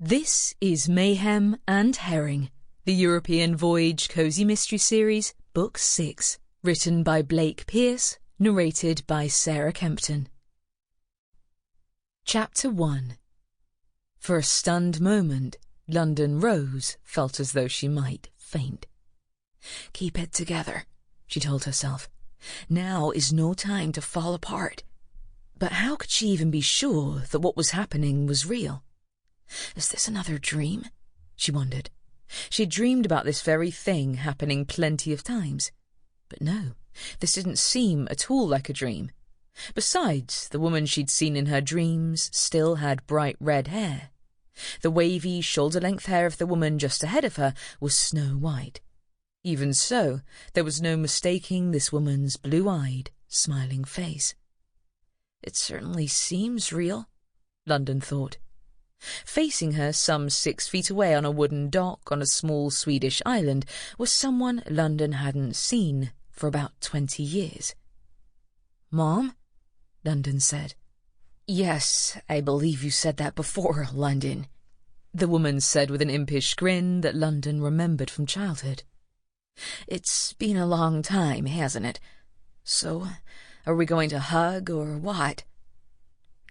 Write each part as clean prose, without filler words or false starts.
This is Mayhem and Herring, the European Voyage Cozy Mystery Series, Book 6, written by Blake Pierce, narrated by Sarah Kempton. Chapter 1. For a stunned moment, London Rose felt as though she might faint. "Keep it together," she told herself. "Now is no time to fall apart." But how could she even be sure that what was happening was real? Is this another dream? She wondered. She had dreamed about this very thing happening plenty of times. But no, this didn't seem at all like a dream. Besides, the woman she'd seen in her dreams still had bright red hair. The wavy, shoulder-length hair of the woman just ahead of her was snow white. Even so, there was no mistaking this woman's blue-eyed, smiling face. "It certainly seems real," London thought. Facing her, some 6 feet away on a wooden dock on a small Swedish island, was someone London hadn't seen for about 20 years. "Mom?" London said. "Yes, I believe you said that before, London," the woman said with an impish grin that London remembered from childhood. "It's been a long time, hasn't it? So, are we going to hug or what?"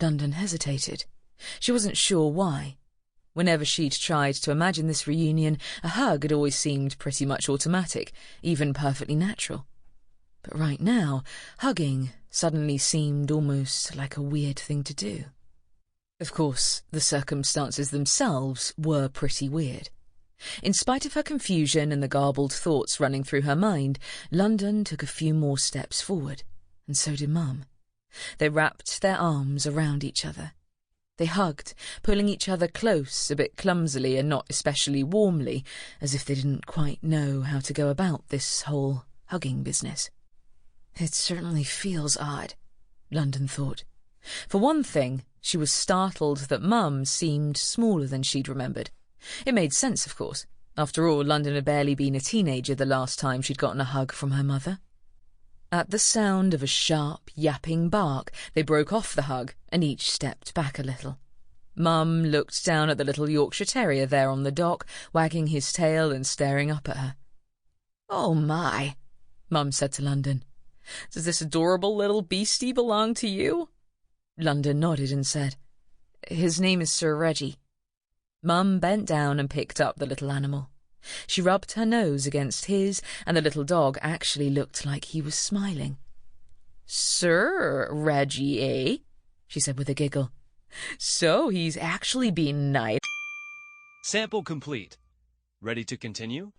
London hesitated. She wasn't sure why. Whenever she'd tried to imagine this reunion, a hug had always seemed pretty much automatic, even perfectly natural. But right now, hugging suddenly seemed almost like a weird thing to do. Of course, the circumstances themselves were pretty weird. In spite of her confusion and the garbled thoughts running through her mind, London took a few more steps forward, and so did Mum. They wrapped their arms around each other. They hugged, pulling each other close, a bit clumsily and not especially warmly, as if they didn't quite know how to go about this whole hugging business. "It certainly feels odd," London thought. For one thing, she was startled that Mum seemed smaller than she'd remembered. It made sense, of course. After all, London had barely been a teenager the last time she'd gotten a hug from her mother. At the sound of a sharp, yapping bark, they broke off the hug and each stepped back a little. Mum looked down at the little Yorkshire Terrier there on the dock, wagging his tail and staring up at her. "Oh my," Mum said to London. "Does this adorable little beastie belong to you?" London nodded and said, "His name is Sir Reggie." Mum bent down and picked up the little animal. She rubbed her nose against his, and the little dog actually looked like he was smiling. "Sir Reggie, eh?" she said with a giggle. "So he's actually been nice." Sample complete. Ready to continue?